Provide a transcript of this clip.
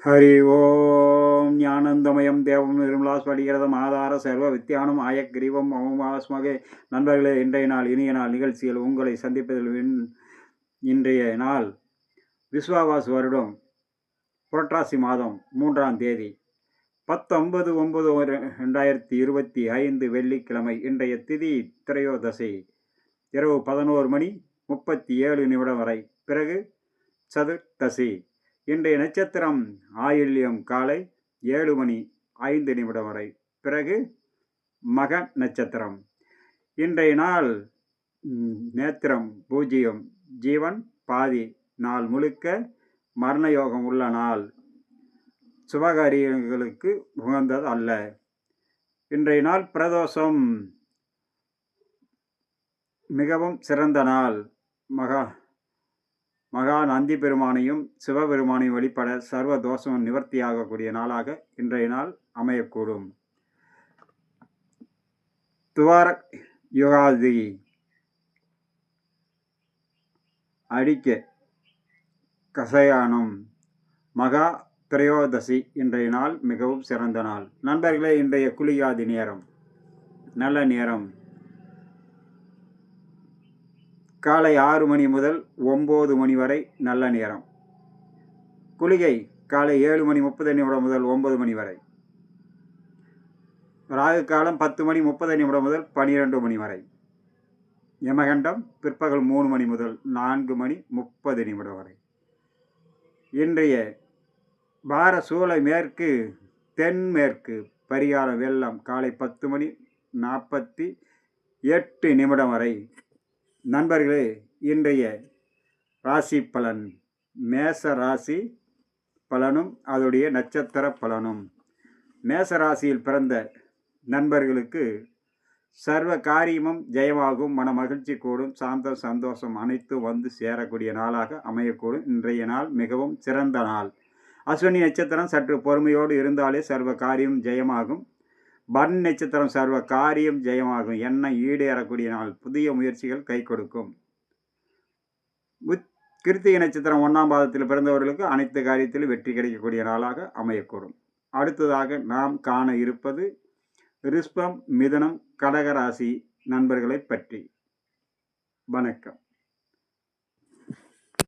ஹரி ஓம் ஞானந்தமயம் தேவம் நிர்மலாஸ்வடிகிறதம் ஆதார சர்வ வித்தியானம் ஆயக்கிரீவம் மமமாஸ்மகே. நண்பர்களே, இன்றைய நாள் இனிய நாள் நிகழ்ச்சியில் உங்களை சந்திப்பதில் இன்றைய நாள் விஸ்வாவாசு வருடம் புரட்டாசி மாதம் 3ஆம் தேதி 19/9/2025 வெள்ளிக்கிழமை. இன்றைய திதி திரையோதசி இரவு 11:37 வரை, பிறகு சதுர்த்தசி. இன்றைய நட்சத்திரம் ஆயில்யம் காலை 7:05 வரை, பிறகு மக நட்சத்திரம். இன்றைய நாள் நேத்திரம் பூஜ்ஜியம், ஜீவன் பாதி. நாள் முழுக்க மரண யோகம் உள்ள நாள், சுபகாரியங்களுக்கு உகந்தது அல்ல. இன்றைய நாள் பிரதோஷம் மிகவும் சிறந்த நாள். மகா நந்தி பெருமானையும் சிவபெருமானையும் வழிபட சர்வ தோஷம் நிவர்த்தியாகக்கூடிய நாளாக இன்றைய நாள் அமையக்கூடும். துவார யுகாதி அடிக்க கசயானம் மகா திரையோதசி. இன்றைய நாள் மிகவும் சிறந்த நாள். நண்பர்களே, இன்றைய குளிகாதி நேரம் நல்ல நேரம் காலை 6 மணி முதல் 9 மணி வரை நல்ல நேரம். குளிகை காலை 7:30 முதல் 9 மணி வரை. ராகு காலம் 10:30 முதல் 12 மணி வரை. யமகண்டம் பிற்பகல் 3 மணி முதல் 4:30 வரை. இன்றைய வார சூலை மேற்கு தென்மேற்கு பரிகாரம் வெள்ளம் காலை 10:48 வரை. நண்பர்களே, இன்றைய ராசி பலன் மேச ராசி பலனும் அதோடைய நட்சத்திர பலனும். மேச ராசியில் பிறந்த நண்பர்களுக்கு சர்வ காரியமும் ஜெயமாகும், மன மகிழ்ச்சி கூடும், சாந்தம் சந்தோஷம் அனைத்தும் வந்து சேரக்கூடிய நாளாக அமையக்கூடும். இன்றைய நாள் மிகவும் சிறந்த நாள். அஸ்வினி நட்சத்திரம் சற்று பொறுமையோடு இருந்தாலே சர்வ காரியம் ஜெயமாகும். பரணி நட்சத்திரம் சர்வ காரியம் ஜெயமாகும், எண்ணம் ஈடேறக்கூடிய நாள், புதிய முயற்சிகள் கை கொடுக்கும். கிருத்திகை நட்சத்திரம் 1ஆம் பாதத்தில் பிறந்தவர்களுக்கு அனைத்து காரியத்திலும் வெற்றி கிடைக்கக்கூடிய நாளாக அமையக்கூடும். அடுத்ததாக நாம் காண இருப்பது ரிஷபம் மிதுனம் கடகராசி நண்பர்களை பற்றி. வணக்கம்.